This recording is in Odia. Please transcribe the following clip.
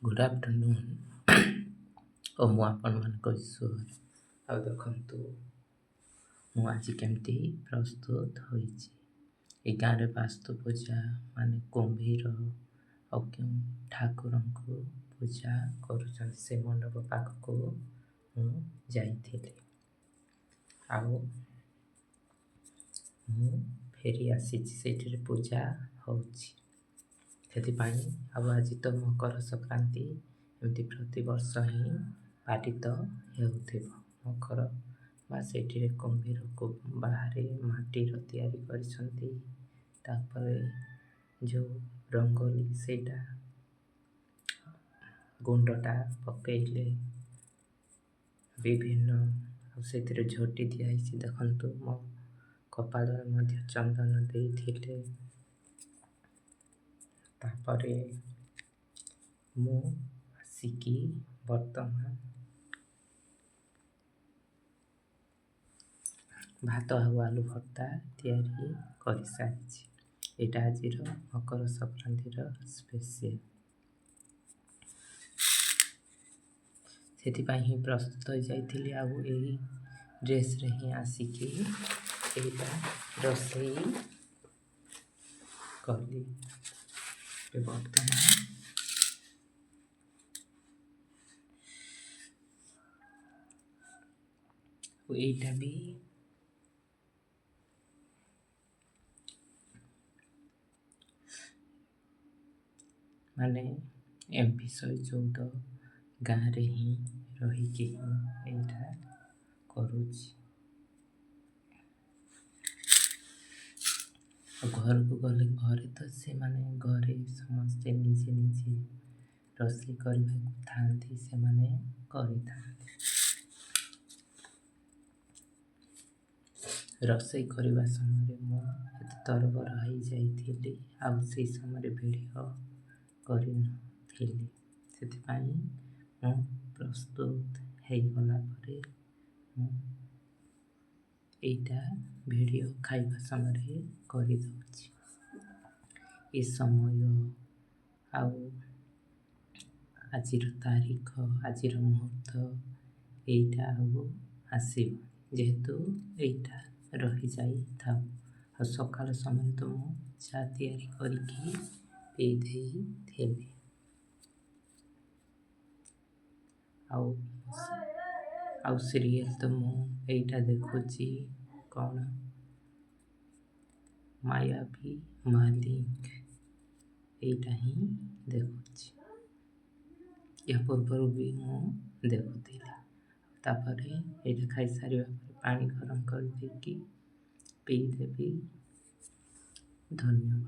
ଗୁଡ଼୍ ଆଫ୍ଟରନୁନ୍ ଓ ମୁଁ ଆପଣମାନଙ୍କ ଈଶ୍ୱର। ଆଉ ଦେଖନ୍ତୁ ମୁଁ ଆଜି କେମିତି ପ୍ରସ୍ତୁତ ହୋଇଛି। ଏ ଗାଁରେ ବାସ୍ତୁ ପୂଜା ମାନେ କୁମ୍ଭୀର ଆଉ କେଉଁ ଠାକୁରଙ୍କୁ ପୂଜା କରୁଛନ୍ତି ସେ ମଣ୍ଡପ ପାଖକୁ ମୁଁ ଯାଇଥିଲି। ଆଉ ମୁଁ ଫେରି ଆସିଛି, ସେଇଠିରେ ପୂଜା ହେଉଛି। ସେଥିପାଇଁ ଆଉ ଆଜି ତ ମକର ସଂକ୍ରାନ୍ତି, ଏମିତି ପ୍ରତିବର୍ଷ ହିଁ ପାଳିତ ହେଉଥିବ। ମକର ବା ସେଇଠିରେ କୁମ୍ଭୀରକୁ ବାହାରେ ମାଟିର ତିଆରି କରିଛନ୍ତି। ତାପରେ ଯେଉଁ ରଙ୍ଗୋଲି ସେଇଟା ଗୁଣ୍ଡଟା ପକେଇଲେ ବିଭିନ୍ନ ଆଉ ସେଥିରେ ଝୋଟି ଦିଆହେଇଛି। ଦେଖନ୍ତୁ ମୋ କପାଳରେ ମଧ୍ୟ ଚନ୍ଦନ ଦେଇଥିଲେ। ତାପରେ ମୁଁ ଆସିକି ବର୍ତ୍ତମାନ ଭାତ ଆଉ ଆଳୁ ଭର୍ତ୍ତା ତିଆରି କରିସାରିଛି। ଏଇଟା ଆଜିର ମକର ସଂକ୍ରାନ୍ତିର ସ୍ପେସିଆଲ। ସେଥିପାଇଁ ହିଁ ପ୍ରସ୍ତୁତ ହୋଇଯାଇଥିଲି। ଆଉ ଏଇ ଡ୍ରେସ୍ରେ ହିଁ ଆସିକି ଏଇଟା ରୋଷେଇ କଲି। ବର୍ତ୍ତମାନ ଏଇଟା ବି ମାନେ MP114 ଗାଁରେ ହିଁ ରହିକି ଏଇଟା କରୁଛି। ଆଉ ଘରକୁ ଗଲେ ଘରେ ତ ସେମାନେ ଘରେ ସମସ୍ତେ ନିଜେ ନିଜେ ରୋଷେଇ କରିବାକୁ ଥାନ୍ତି, ସେମାନେ କରିଥାନ୍ତି। ରୋଷେଇ କରିବା ସମୟରେ ମୁଁ ଏତେ ତରବର ହୋଇଯାଇଥିଲି, ଆଉ ସେଇ ସମୟରେ ଭିଡ଼ିଓ କରିନଥିଲି। ସେଥିପାଇଁ ମୁଁ ପ୍ରସ୍ତୁତ ହେଇଗଲା ପରେ ମୁଁ ଏଇଟା ଭିଡ଼ିଓ ଖାଇବା ସମୟରେ କରିଦେଉଛି। ଏ ସମୟ ଆଉ ଆଜିର ତାରିଖ, ଆଜିର ମୁହୂର୍ତ୍ତ ଏଇଟା ଆଉ ଆସିବ, ଯେହେତୁ ଏଇଟା ରହିଯାଇଥାଉ। ଆଉ ସକାଳ ସମୟରେ ତ ମୁଁ ଚା ତିଆରି କରିକି ପିଇ ଦେଇଥିଲି। ଆଉ ସିରିଏଲ୍ ତ ମୁଁ ଏଇଟା ଦେଖୁଛି, କ'ଣ ମାୟାବୀ ମାଲିକ, ଏଇଟା ହିଁ ଦେଖୁଛି। ଏହା ପୂର୍ବରୁ ବି ମୁଁ ଦେଖୁଥିଲି। ତାପରେ ଏଇଟା ଖାଇସାରିବା ପରେ ପାଣି ଗରମ କରିଦେଇକି ପିଇଦେବି। ଧନ୍ୟବାଦ।